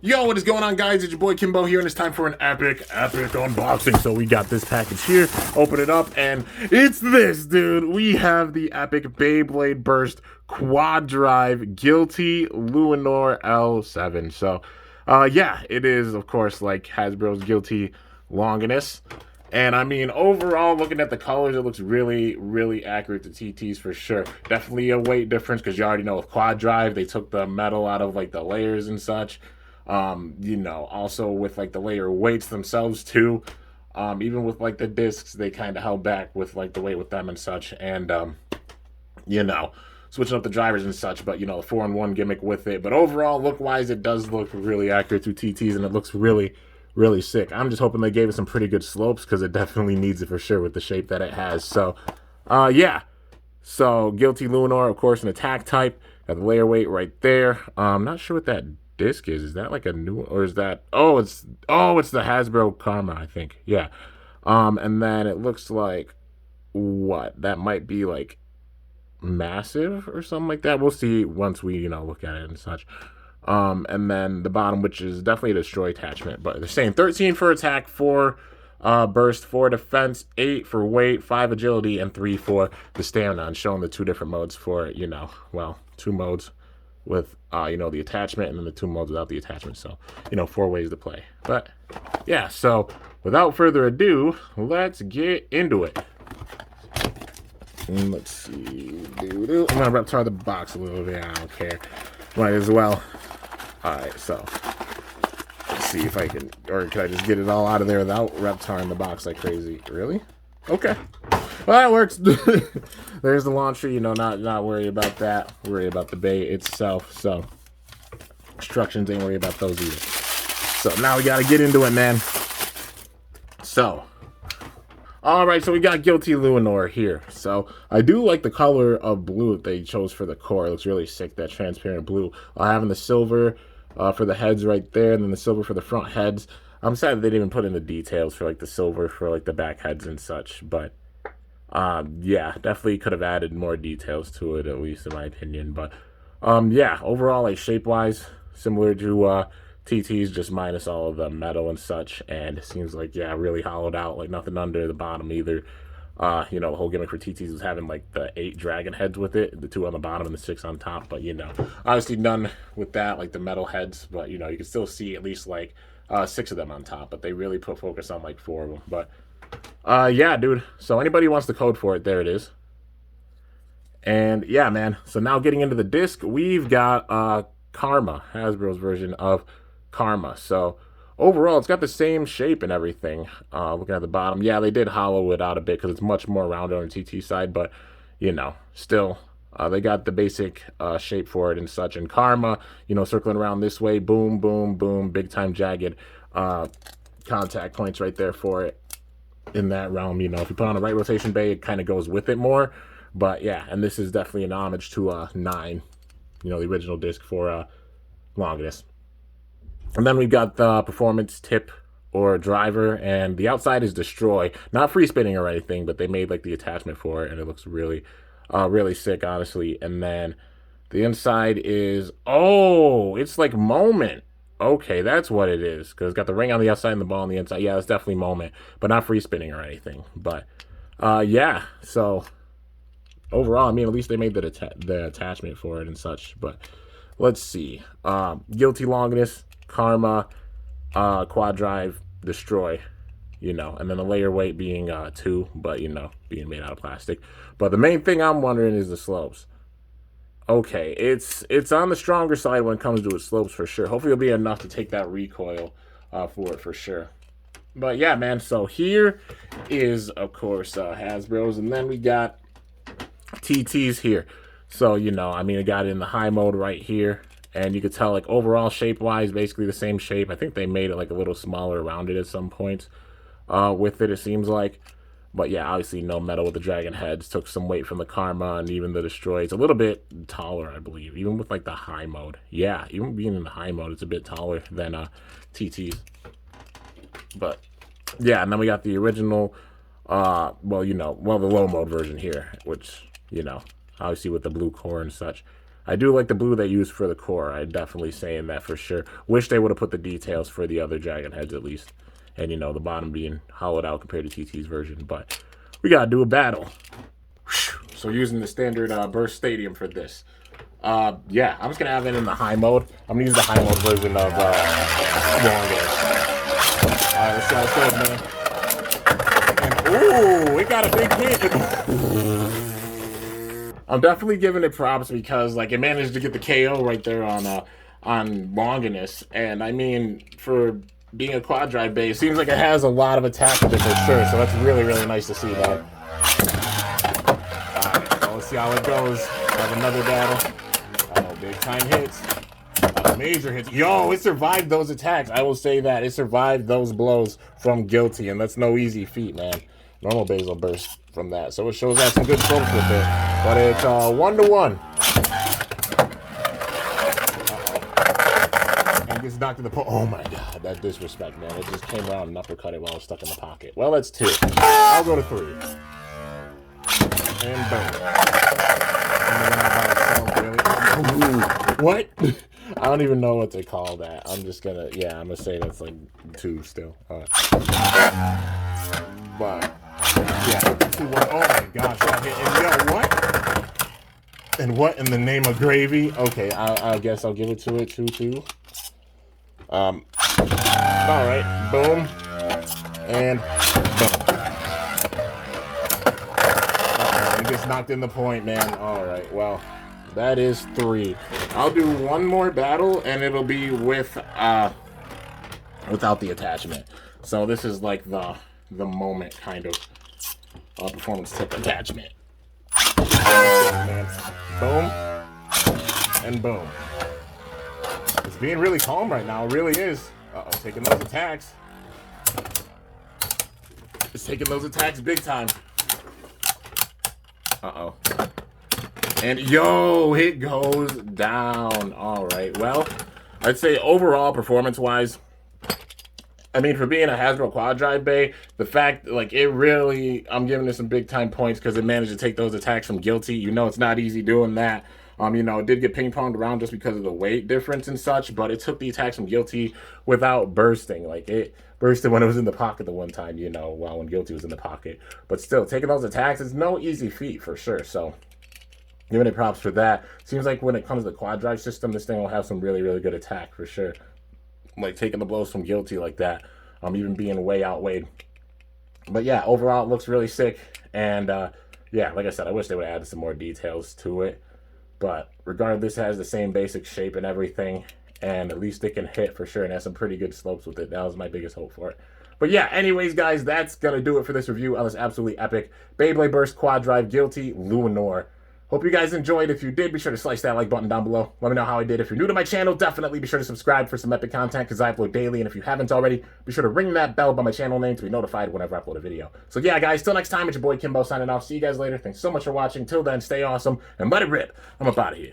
Yo, what is going on, guys? It's your boy Kimbo here, and it's time for an epic unboxing. So we got this package here, open it up, and it's this, dude. We have the epic Beyblade Burst Quaddrive Guilty Luinor L7. So, yeah, it is, of course, like Hasbro's Guilty Longinus. And I mean, overall, looking at the colors, it looks really, really accurate to TTs for sure. Definitely a weight difference, because you already know with Quaddrive, they took the metal out of like the layers and such. Also with like the layer weights themselves too. Even with like the discs, they kind of held back with like the weight with them and such. And switching up the drivers and such, but the 4-in-1 gimmick with it. But overall, look wise, it does look really accurate to TTs, and it looks really, really sick. I'm just hoping they gave it some pretty good slopes, because it definitely needs it for sure with the shape that it has. So, yeah. So Guilty Lunar, of course, an attack type. Got the layer weight right there. I'm not sure what that disc is that like a new, or is that, it's the Hasbro Karma, I think. Yeah. And then it looks like, what that might be, like massive or something like that. We'll see once we look at it and such. And then the bottom, which is definitely a destroy attachment, but they're saying 13 for attack, 4 burst, 4 defense, 8 for weight, 5 agility, and 3 for the stamina, and showing the 2 different modes for 2 modes with the attachment, and then the 2 modes without the attachment. So 4 ways to play. But yeah, so without further ado, let's get into it. And let's see. I'm gonna reptar the box a little bit. I don't care. Might as well. Alright, so let's see if I can, or can I just get it all out of there without reptaring the box like crazy? Really? Okay. Well, that works. There's the launcher, not worry about that. Worry about the bay itself. So instructions, ain't worry about those either. So now we gotta get into it, man. So alright, so we got Guilty Luinor here. So I do like the color of blue that they chose for the core. It looks really sick, that transparent blue. Having the silver for the heads right there, and then the silver for the front heads. I'm sad that they didn't even put in the details for like the silver for like the back heads and such, but yeah, definitely could have added more details to it, at least in my opinion. But yeah, overall, like shape wise, similar to TT's, just minus all of the metal and such. And it seems like, yeah, really hollowed out, like nothing under the bottom either. The whole gimmick for TT's was having like the 8 dragon heads with it, the 2 on the bottom and the 6 on top. But obviously none with that, like the metal heads. But you can still see at least like 6 of them on top. But they really put focus on like 4 of them. But yeah, dude. So anybody who wants the code for it, there it is. And yeah, man. So now getting into the disc, we've got Karma, Hasbro's version of Karma. So overall, it's got the same shape and everything. Looking at the bottom, yeah, they did hollow it out a bit because it's much more rounded on the TT side, but still, they got the basic shape for it and such. And Karma, circling around this way, boom, boom, boom, big time jagged contact points right there for it in that realm. If you put on a right rotation bay, it kind of goes with it more. But yeah, and this is definitely an homage to 9, the original disc for Longinus. And then we've got the performance tip or driver, and the outside is destroy. Not free spinning or anything, but they made like the attachment for it, and it looks really, really sick, honestly. And then the inside is, it's like moment. Okay, that's what it is, because it's got the ring on the outside and the ball on the inside. Yeah, that's definitely moment, but not free spinning or anything. But yeah, so overall, I mean, at least they made the attachment for it and such. But let's see. Guilty Longinus, Karma, Quaddrive, destroy, and then the layer weight being 2, but being made out of plastic. But the main thing I'm wondering is the slopes. Okay, it's on the stronger side when it comes to its slopes for sure. Hopefully it'll be enough to take that recoil for it for sure. But yeah, man, so here is, of course, Hasbro's, and then we got TT's here. So, I mean, I got it in the high mode right here. And you could tell, like, overall shape-wise, basically the same shape. I think they made it, like, a little smaller around it at some points with it seems like. But, yeah, obviously no metal with the dragon heads. Took some weight from the Karma and even the Destroy. It's a little bit taller, I believe, even with, like, the high mode. Yeah, even being in the high mode, it's a bit taller than TT's. But, yeah, and then we got the original, the low mode version here, which, obviously with the blue core and such. I do like the blue they used for the core. I'm definitely saying that for sure. Wish they would have put the details for the other dragon heads at least. And, you know, the bottom being hollowed out compared to TT's version. But we got to do a battle. So using the standard burst stadium for this. Yeah, I'm just going to have it in the high mode. I'm going to use the high mode version of Longest. Alright, let's see how it goes, man. And, ooh, it got a big hit. I'm definitely giving it props because, like, it managed to get the KO right there on Longinus. And, I mean, for being a Quaddrive base, seems like it has a lot of attack with it for sure. So that's really, really nice to see that. Alright, so let's see how it goes. Have another battle. Oh, big time hits. Major hits. Yo, it survived those attacks. I will say that. It survived those blows from Guilty, and that's no easy feat, man. Normal base will burst from that. So it shows that some good slopes with it. But it's 1-1. And gets knocked to the oh my god, that disrespect, man. It just came around and uppercut it while I was stuck in the pocket. Well, that's 2. I'll go to 3. And boom. What? I don't even know what to call that. I'm just gonna, yeah, I'm gonna say that's like 2 still. But, yeah, 2-1. Oh my gosh, that hit. And yo, what? And what in the name of gravy? Okay, I guess I'll give it to it 2-2. Alright, boom. And boom. He gets knocked in the point, man. Alright, well. That is 3. I'll do one more battle, and it'll be with without the attachment. So this is like the moment kind of performance tip attachment. Boom and boom. It's being really calm right now. It really is. Uh-oh, taking those attacks. It's taking those attacks big time. Uh-oh. And yo, it goes down. All right. Well, I'd say overall performance-wise, I mean, for being a Hasbro Quaddrive Bay, the fact, like, it really, I'm giving it some big-time points because it managed to take those attacks from Guilty. You know, it's not easy doing that. You know, it did get ping-ponged around just because of the weight difference and such, but it took the attacks from Guilty without bursting. Like, it bursted when it was in the pocket the one time, you know, well, when Guilty was in the pocket. But still, taking those attacks is no easy feat for sure, so giving it props for that. Seems like when it comes to the Quaddrive system, this thing will have some really, really good attack for sure. Like taking the blows from Guilty like that, even being way outweighed. But yeah, overall it looks really sick. And yeah, like I said, I wish they would add some more details to it. But regardless, it has the same basic shape and everything. And at least it can hit for sure and has some pretty good slopes with it. That was my biggest hope for it. But yeah, anyways, guys, that's going to do it for this review on this absolutely epic Beyblade Burst Quaddrive Guilty Luinor. Hope you guys enjoyed. If you did, be sure to slice that like button down below. Let me know how I did. If you're new to my channel, definitely be sure to subscribe for some epic content because I upload daily. And if you haven't already, be sure to ring that bell by my channel name to be notified whenever I upload a video. So yeah, guys, till next time, it's your boy Kimbo signing off. See you guys later. Thanks so much for watching. Till then, stay awesome and let it rip. I'm up out of here.